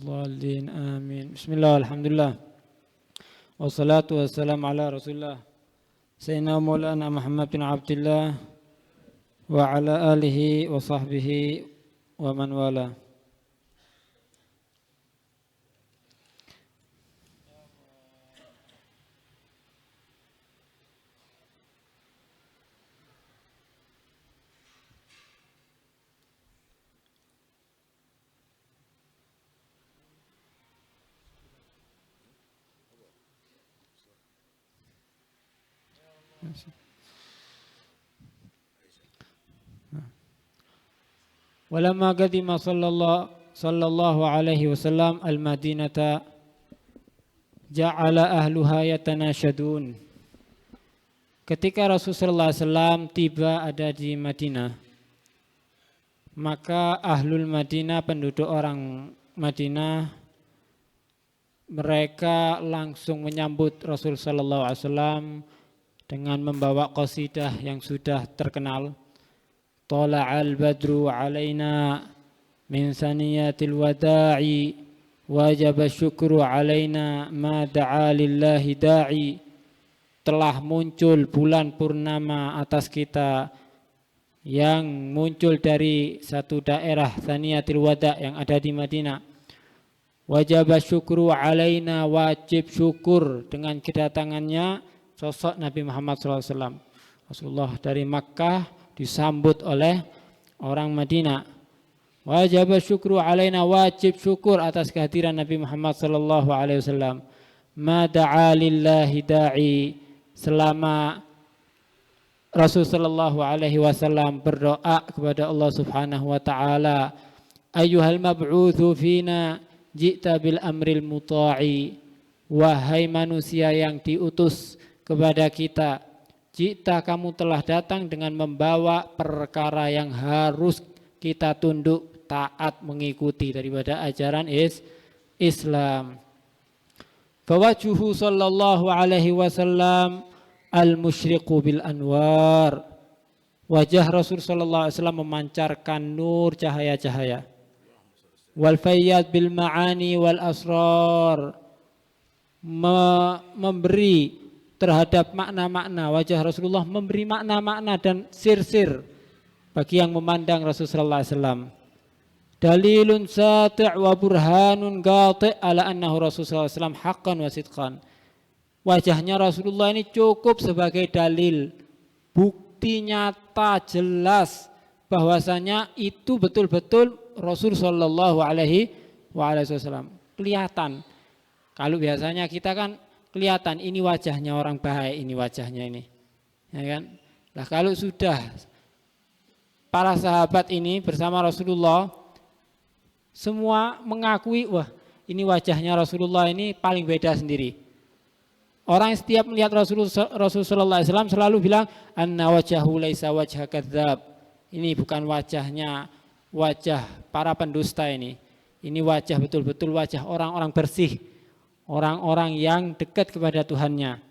Waladdallin amin. Bismillah, alhamdulillah. Wassalatu wassalamu ala Rasulillah Sayyidina Maulana Muhammad bin Abdullah wa ala alihi wa sahbihi wa man wala. Walamma qadima sallallahu alaihi wasallam al-Madinata ja'ala ahluha yatanashadun. Ketika Rasulullah SAW tiba ada di Madinah, maka ahlul Madinah, penduduk orang Madinah, mereka langsung menyambut Rasul sallallahu alaihi wasallam dengan membawa qasidah yang sudah terkenal. Tala'al badru alaina min saniyatil wada'i wajaba syukru alaina ma da'a lillahi da'i. Telah muncul bulan purnama atas kita yang muncul dari satu daerah Saniyatil Wada' yang ada di Madinah. Wajaba syukru alaina, wajib syukur dengan kedatangannya sosok Nabi Muhammad SAW. Rasulullah dari Makkah disambut oleh orang Madinah. Wajib syukru alaina, wajib syukur atas kehadiran Nabi Muhammad SAW. Ma da'a lillahi da'i, selama Rasul sallallahu alaihi wasallam berdoa kepada Allah Subhanahu wa taala, ayyuhal mab'utsu fina ji'ta bil amril muta'i, wahai manusia yang diutus kepada kita, jika kamu telah datang dengan membawa perkara yang harus kita tunduk, taat, mengikuti daripada ajaran Islam. Fawajuhu sallallahu alaihi wasallam al-musyriqu bil anwar. Wajah Rasul sallallahu alaihi wasallam memancarkan nur, cahaya-cahaya. Wal fayyad bil ma'ani wal asrar, memberi terhadap makna-makna. Wajah Rasulullah memberi makna-makna dan sir-sir bagi yang memandang Rasul sallallahu alaihi wasallam. Dalilun sati' wa burhanun qati' ala annahu Rasul sallallahu alaihi wasallam haqqan wa sidqan. Wajahnya Rasulullah ini cukup sebagai dalil, bukti nyata jelas bahwasanya itu betul-betul Rasul sallallahu alaihi wasallam. Kelihatan. Kalau biasanya kita kan kelihatan ini wajahnya orang baik, ini wajahnya ini. Ya kan? Nah, kalau sudah para sahabat ini bersama Rasulullah semua mengakui, wah, ini wajahnya Rasulullah ini paling beda sendiri. Orang yang setiap melihat Rasulullah SAW selalu bilang, anna wajahu laisa wajha kadzab. Ini bukan wajahnya wajah para pendusta ini. Ini wajah betul-betul wajah orang-orang bersih, orang-orang yang dekat kepada Tuhannya.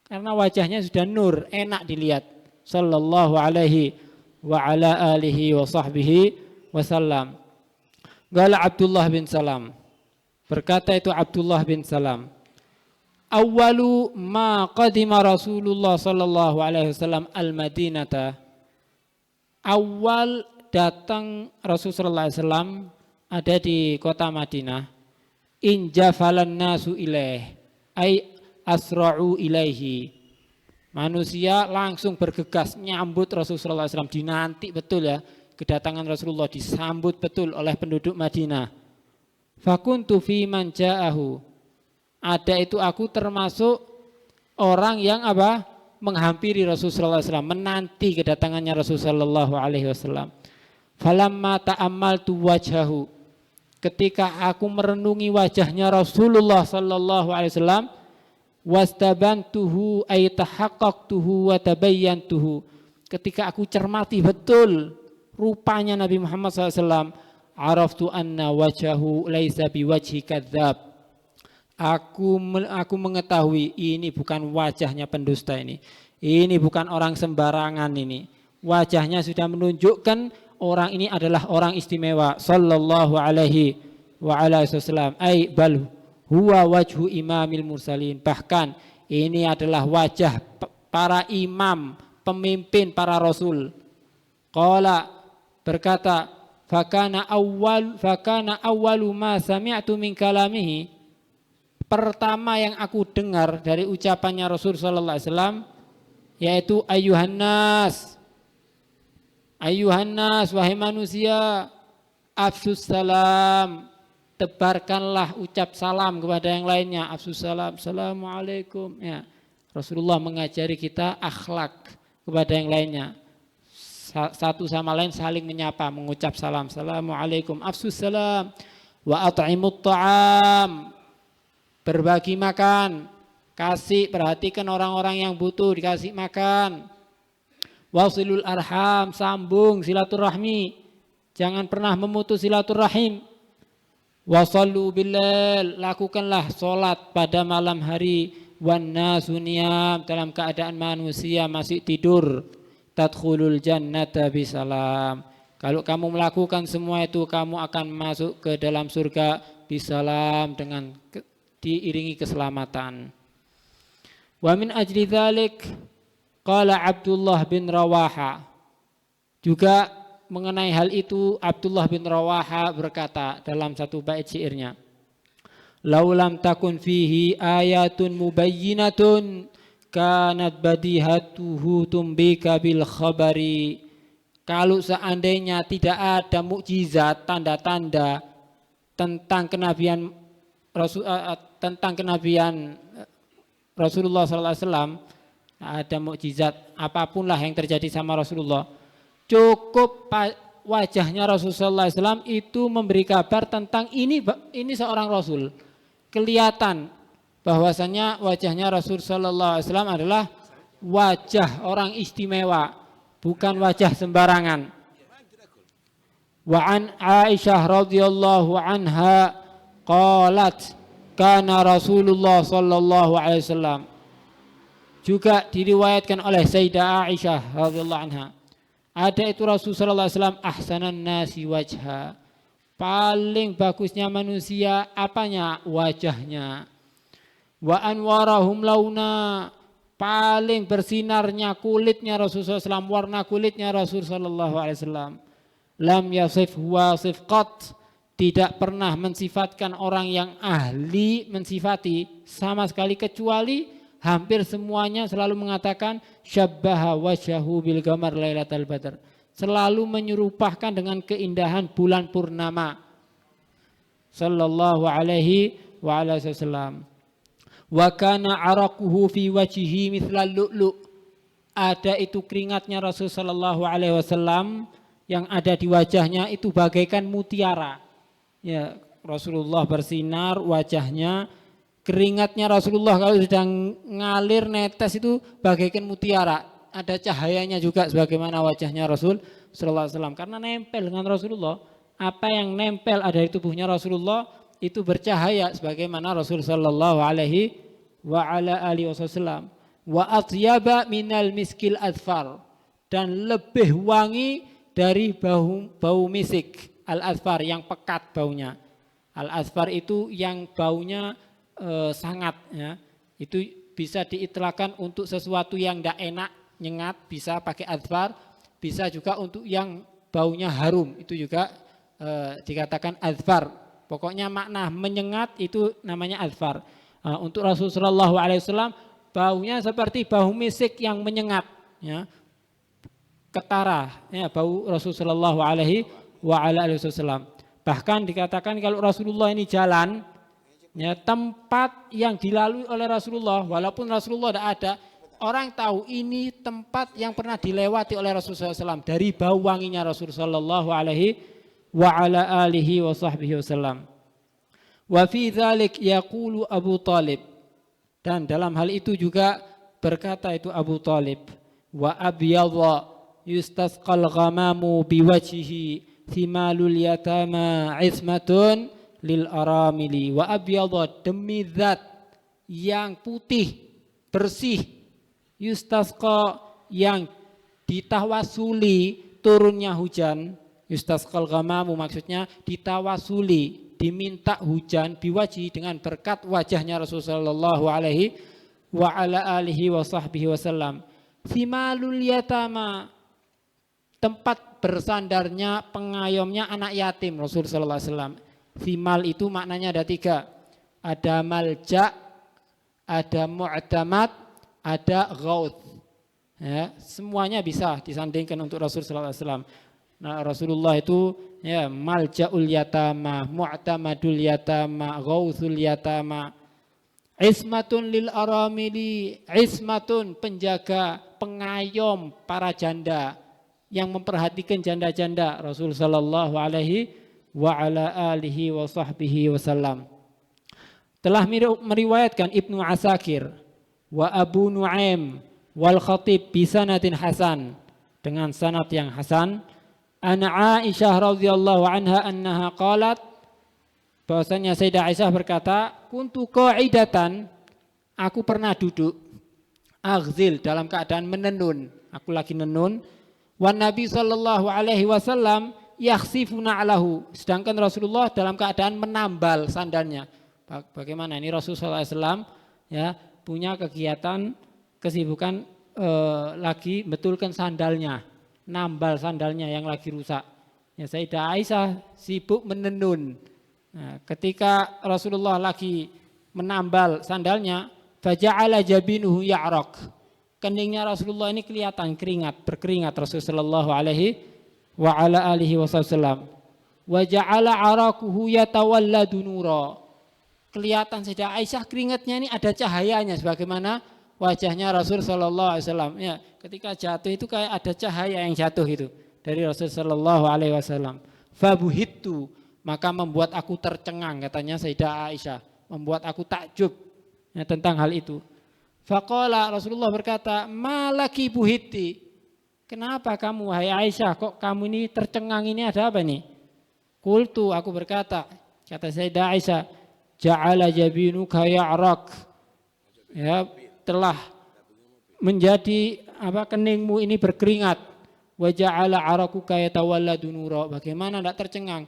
Karena wajahnya sudah nur, enak dilihat. Sallallahu alaihi wa ala alihi wa sahbihi wasallam. Qala Abdullah bin Salam, berkata itu Abdullah bin Salam, awwalu ma qadima Rasulullah sallallahu alaihi wasallam al-Madinata, awal datang Rasulullah sallallahu alaihi wasallam ada di kota Madinah, injafalan nasu ilaih ay asra'u ilaihi, manusia langsung bergegas nyambut Rasulullah sallallahu alaihi wasallam, dinanti betul ya. Kedatangan Rasulullah disambut betul oleh penduduk Madinah. Fakuntu fi man ja'ahu, ada itu aku termasuk orang yang apa? Menghampiri Rasulullah SAW, menanti kedatangannya Rasulullah SAW. Falamma ta'ammaltu wajhahu, ketika aku merenungi wajahnya Rasulullah SAW, wastabantuhu ay tahaqqaqtuhu wa tabayyantuhu, ketika aku cermati betul rupanya Nabi Muhammad SAW, araftu anna wajahu laisa biwajhi kadzab, aku mengetahui ini bukan wajahnya pendusta ini bukan orang sembarangan ini, wajahnya sudah menunjukkan orang ini adalah orang istimewa sallallahu alaihi wa ala wasallam. Ai bal huwa wajhu imamil mursalin. Bahkan ini adalah wajah para imam, pemimpin para rasul. Qala berkata, fakana awwalu ma sami'tu min kalamihi. Pertama yang aku dengar dari ucapannya Rasul sallallahu alaihi wasallam yaitu ayuhan nas, wahai manusia, afsus salam, tebarkanlah ucap salam kepada yang lainnya. Afsus salam, assalamualaikum. Ya, Rasulullah mengajari kita akhlak kepada yang lainnya. Satu sama lain saling menyapa, mengucap salam. Assalamualaikum, afsus salam. Wa at'imut ta'am, berbagi makan, kasih, perhatikan orang-orang yang butuh, dikasih makan. Wasilul arham, sambung silaturahmi, jangan pernah memutus silaturahim. Wasallu billail, lakukanlah solat pada malam hari. Wan nasu niyam, dalam keadaan manusia masih tidur. Tadkhulul jannata bisalam, kalau kamu melakukan semua itu kamu akan masuk ke dalam surga bisalam, dengan diiringi keselamatan. Wa min ajli dzalik qala Abdullah bin Rawaha, juga mengenai hal itu Abdullah bin Rawaha berkata dalam satu bait syairnya, laulam takun fihi ayatun mubayyinatun kanat badihatuhu tumbika bil khabari. Kalau seandainya tidak ada mukjizat, tanda-tanda tentang kenabian Rasulullah sallallahu alaihi wasallam, ada mukjizat apapun lah yang terjadi sama Rasulullah, cukup wajahnya Rasulullah sallallahu alaihi wasallam itu memberi kabar tentang ini seorang rasul. Kelihatan bahwasanya wajahnya Rasul sallallahu alaihi wasallam adalah wajah orang istimewa, bukan wajah sembarangan. Wa an Aisyah radhiyallahu anha qalat kana Rasulullah sallallahu alaihi wasallam, juga diriwayatkan oleh Sayyidah Aisyah radhiyallahu anha, ada itu Rasul sallallahu alaihi wasallam ahsanan nasi wajha, paling bagusnya manusia apanya? Wajahnya. Wa anwarahum launa, paling bersinarnya kulitnya Rasulullah SAW, warna kulitnya Rasulullah SAW. Lam yasif wasif qat, tidak pernah mensifatkan orang yang ahli mensifati sama sekali, kecuali hampir semuanya selalu mengatakan syabbaha wajhahu bil qamar lailatal badr, selalu menyerupahkan dengan keindahan bulan purnama sallallahu alaihi wa ala wasallam. Wa kana araquhu fi wajhihi mithlal lu'lu', ada itu keringatnya Rasul sallallahu alaihi wasallam yang ada di wajahnya itu bagaikan mutiara. Ya, Rasulullah bersinar wajahnya, keringatnya Rasulullah kalau sedang ngalir netes itu bagaikan mutiara. Ada cahayanya juga sebagaimana wajahnya Rasul sallallahu alaihi wasallam, karena nempel dengan Rasulullah. Apa yang nempel ada di tubuhnya Rasulullah itu bercahaya sebagaimana Rasul sallallahu alaihi wa ala alihi wasallam. Wa atyaba minal miskil adfar, dan lebih wangi dari bau misik al-adfar, yang pekat baunya. Al-adfar itu yang baunya sangat, ya. Itu bisa diitlakan untuk sesuatu yang tidak enak, nyengat, bisa pakai adfar. Bisa juga untuk yang baunya harum, itu juga dikatakan adfar. Pokoknya makna menyengat itu namanya adfar. Untuk Rasulullah SAW baunya seperti bau misik yang menyengat, ya. Ketara, ya, bau Rasulullah SAW. Bahkan dikatakan kalau Rasulullah ini jalan, ya, tempat yang dilalui oleh Rasulullah, walaupun Rasulullah tidak ada, orang tahu ini tempat yang pernah dilewati oleh Rasulullah SAW dari bau wanginya Rasulullah SAW. Wa fi dzalik yaqulu Abu Talib, dan dalam hal itu juga berkata itu Abu Talib, wa abyadha yustasqal ghamamu biwajhihi thimalul yatama ismatun lil aramili. Wa abyadha, demi zat yang putih bersih, yustasqa, yang ditawasuli turunnya hujan. Yustasqal ghamamu maksudnya ditawasuli, diminta hujan biwaji dengan berkat wajahnya Rasulullah sallallahu alaihi wa ala alihi wa sahbihi wasallam. Simalul yatama, tempat bersandarnya pengayomnya anak yatim Rasulullah sallallahu alaihi wasallam. Simal itu maknanya ada 3. Ada malja, ada mu'tamad, ada ghauth. Ya, semuanya bisa disandingkan untuk Rasulullah sallallahu alaihi wasallam. Nah, Rasulullah itu ya maljaul yatama, mu'tamadul yatama, ghauthul yatama. Ismatun lil aramili, ismatun penjaga, pengayom para janda yang memperhatikan janda-janda Rasul sallallahu alaihi wa ala alihi wa sahbihi wasallam. Telah meriwayatkan Ibnu Asakir wa Abu Nuaim wal Khatib bisanadin hasan, dengan sanad yang hasan, ana Aisyah radhiyallahu anha annaha qalat, bahwasanya Sayyidah Aisyah berkata, kuntu qa'idatan, aku pernah duduk, aghzil, dalam keadaan menenun, aku lagi nenun, wan Nabi sallallahu alaihi wasallam yakhsifuna alahu, sedangkan Rasulullah dalam keadaan menambal sandalnya. Bagaimana ini Rasulullah sallallahu alaihi wasallam ya punya kegiatan kesibukan lagi betulkan sandalnya, nambal sandalnya yang lagi rusak. Ya, Sayyidah Aisyah sibuk menenun. Nah, ketika Rasulullah lagi menambal sandalnya, faja'ala jabinuhu ya'raq. Keningnya Rasulullah ini kelihatan berkeringat Rasulullah sallallahu alaihi wa ala alihi wasallam. Wa ja'ala 'araquhu yatawalladu nura. Kelihatan Sayyidah Aisyah keringatnya ini ada cahayanya sebagaimana wajahnya Rasul sallallahu alaihi wasallam. Ya, ketika jatuh itu kayak ada cahaya yang jatuh itu dari Rasul sallallahu alaihi wasallam. Fabuhittu, maka membuat aku tercengang, katanya Sayyidah Aisyah, membuat aku takjub ya, tentang hal itu. Faqala, Rasulullah berkata, malaki buhitti, kenapa kamu wahai Aisyah, kok kamu ini tercengang, ini ada apa nih? Qultu, aku berkata, kata Sayyidah Aisyah, ja'ala jabinuka ya'raq, ya telah menjadi keningmu ini berkeringat, wa ja'ala 'araquka yatawalladu nura, bagaimana tidak tercengang?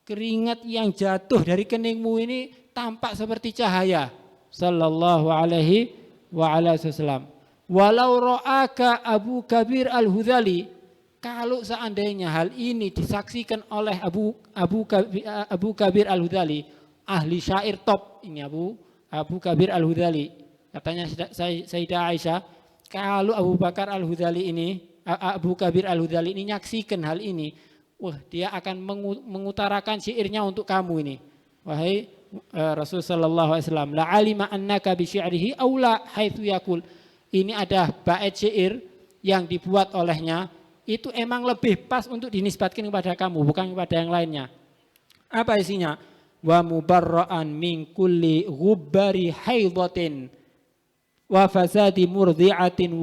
Keringat yang jatuh dari keningmu ini tampak seperti cahaya. Sallallahu alaihi wa ala wasallam. Walau ra'aka Abu Kabir Al-Hudhali, kalau seandainya hal ini disaksikan oleh Abu Kabir Al-Hudhali, ahli syair top ini Abu Kabir Al-Hudhali. Katanya Sayyidah Aisyah, kalau Abu Kabir Al-Hudhali ini nyaksikan hal ini, wah, dia akan mengutarakan syairnya untuk kamu ini. Wahai Rasul sallallahu alaihi wasallam, la alima annaka bi syi'rihi aw la haitsu yaqul. Ini ada bait syair yang dibuat olehnya, itu emang lebih pas untuk dinisbatkan kepada kamu, bukan kepada yang lainnya. Apa isinya? Wa mubarra'an min kulli ghubbari haidatin wa fasadi murdi'atin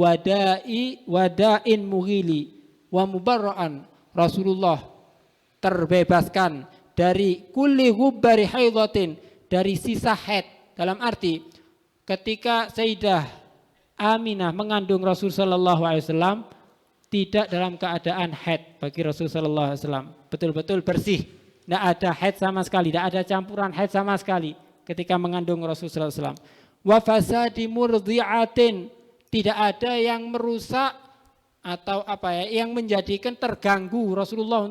wada'in mughili. Wa mubarra'an, Rasulullah terbebaskan dari kulli ghubbari haidatin, dari sisa haid, dalam arti ketika Sayyidah Aminah mengandung Rasul sallallahu alaihi wasallam tidak dalam keadaan haid bagi Rasul sallallahu alaihi wasallam, betul-betul bersih, tidak ada haid sama sekali, tidak ada campuran haid sama sekali ketika mengandung Rasul sallallahu alaihi wasallam. Wa fasadi murdi'atin, tidak ada yang merusak atau yang menjadikan terganggu Rasulullah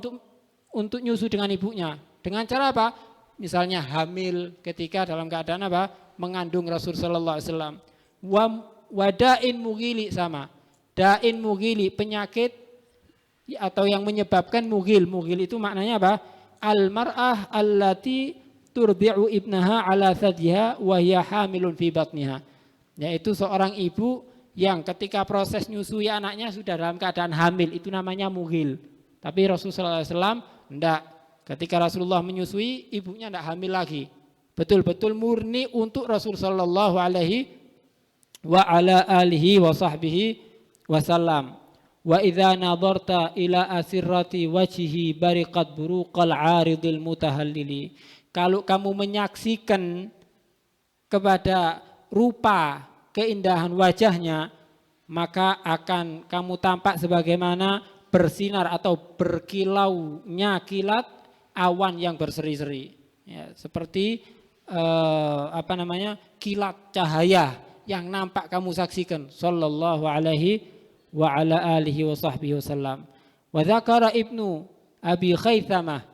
untuk nyusu dengan ibunya. Dengan cara apa? Misalnya hamil ketika dalam keadaan mengandung Rasul sallallahu alaihi wasallam. Wadain mughili, sama. Dain mughili, penyakit atau yang menyebabkan mughil. Mughil itu maknanya apa? Al-mar'ah allati turdi'u ibnaha ala thadiha wa hiya hamilun fi batniha. Yaitu seorang ibu yang ketika proses nyusui anaknya sudah dalam keadaan hamil, itu namanya mughil. Tapi Rasulullah SAW enggak. Ketika Rasulullah menyusui, ibunya enggak hamil lagi. Betul-betul murni untuk Rasul sallallahu alaihi wa ala alihi wa sahbihi wasallam. Wa idza nadarta ila asirrati wajhihi bariqat buruqal 'aridil mutahallili. Kalau kamu menyaksikan kepada rupa keindahan wajahnya, maka akan kamu tampak sebagaimana bersinar atau berkilaunya kilat awan yang berseri-seri. Ya, seperti kilat cahaya yang nampak kamu saksikan. Sallallahu alaihi wa ala alihi wa sahbihi wasallam. Wa dzakara Ibnu Abi Khaythamah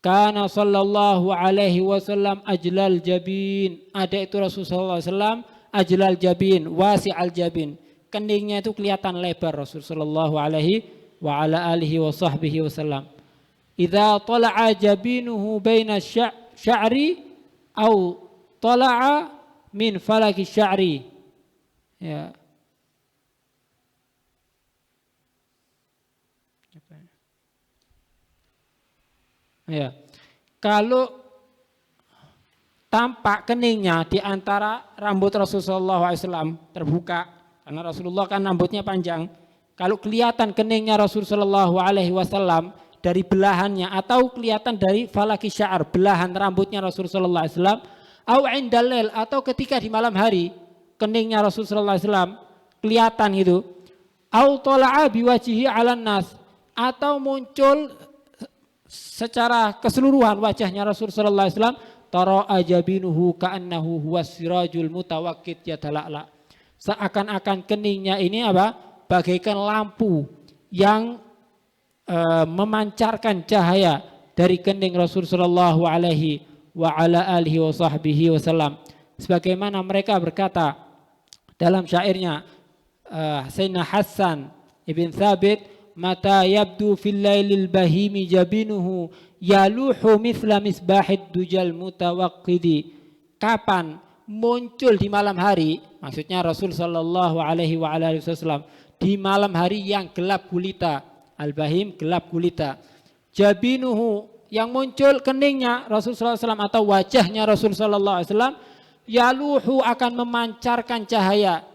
kana sallallahu alaihi wasallam ajlal jabin. Ada itu Rasulullah sallallahu alaihi wasallam ajlal jabin, wasi'al jabin. Keningnya itu kelihatan lebar Rasulullah sallallahu alaihi wa ala alihi wa sahbihi wasallam. Idza tala'a jabinuhu baina sya'ri au tala'a min falaki sya'ri. Ya. Ya. Kalau tampak keningnya di antara rambut Rasulullah SAW terbuka, karena Rasulullah kan rambutnya panjang. Kalau kelihatan keningnya Rasulullah SAW dari belahannya atau kelihatan dari falaki sya'ar, belahan rambutnya Rasulullah SAW, au indal lail, atau ketika di malam hari keningnya Rasulullah SAW kelihatan itu, au tala'a biwajhihi 'alan nas, atau muncul secara keseluruhan wajahnya Rasulullah SAW, tara ajabinuhu ka'annahu huwas sirajul mutawakkid yadala'la. Seakan-akan keningnya ini bagaikan lampu yang memancarkan cahaya dari kening Rasulullah alaihi wa ala alihi wa sahbihi wasallam. Sebagaimana mereka berkata dalam syairnya Sayyidina Hasan ibn Thabit, mata yabdu fil lailil bahimi jabinuhu yaluhu mithla misbahid dujal mutawaqqidi. Kapan muncul di malam hari, maksudnya Rasul sallallahu alaihi wa alihi wasallam, di malam hari yang gelap gulita, al-bahim gelap gulita, jabinuhu yang muncul keningnya Rasulullah SAW atau wajahnya Rasulullah SAW, yaluhu akan memancarkan cahaya,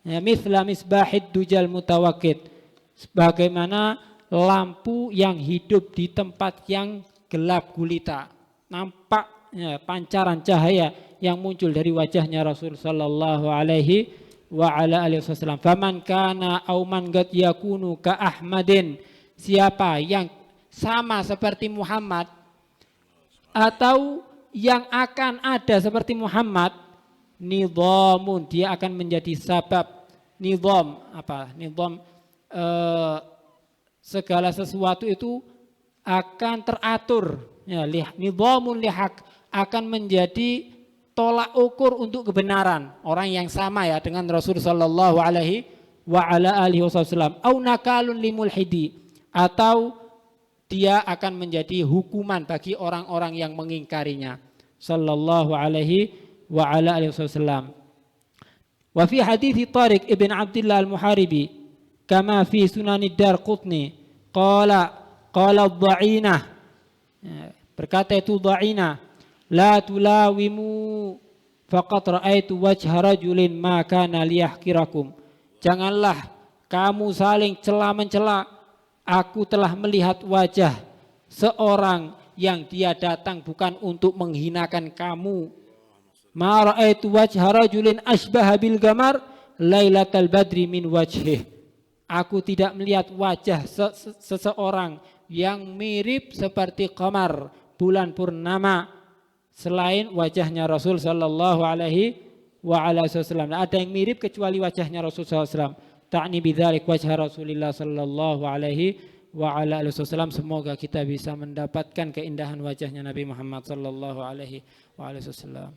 ya, mithla misbahid dujal mutawakkid, sebagaimana lampu yang hidup di tempat yang gelap gulita, nampak ya, pancaran cahaya yang muncul dari wajahnya Rasul sallallahu alaihi wa ala alihi wasallam. Faman kana au man qad yakunu ka Ahmadin, siapa yang sama seperti Muhammad atau yang akan ada seperti Muhammad, nidhamun, dia akan menjadi sabab. Nidham apa? Nidham segala sesuatu itu akan teratur, ya, nidhamun lihaq, akan menjadi tolak ukur untuk kebenaran orang yang sama ya dengan Rasul sallallahu alaihi wa ala alihi wasallam. Au nakalun limulhidi, atau dia akan menjadi hukuman bagi orang-orang yang mengingkarinya. Sallallahu alaihi wa ala alihi wasallam. Wa fi hadits Tariq ibn Abdullah al-Muharibi kama fi Sunan ad-Darqutni qala ad-dha'inah, berkata itu dha'inah, la tulawimu faqad ra'aitu wajha rajulin ma kana liyahkirakum. Janganlah kamu saling cela-mencela, aku telah melihat wajah seorang yang dia datang bukan untuk menghinakan kamu. Ma ra'aitu wajha rajulin asbaha bil gamar lailatal badri min wajhih. Aku tidak melihat wajah seseorang yang mirip seperti qamar, bulan purnama, selain wajahnya Rasul sallallahu alaihi wa ala wasallam. Ada yang mirip kecuali wajahnya Rasul sallallahu alaihi wasallam. Ta'ni bidzalik wajha Rasulillah sallallahu alaihi wa ala alihi wasallam. Semoga kita bisa mendapatkan keindahan wajahnya Nabi Muhammad sallallahu alaihi wa alihi wasallam.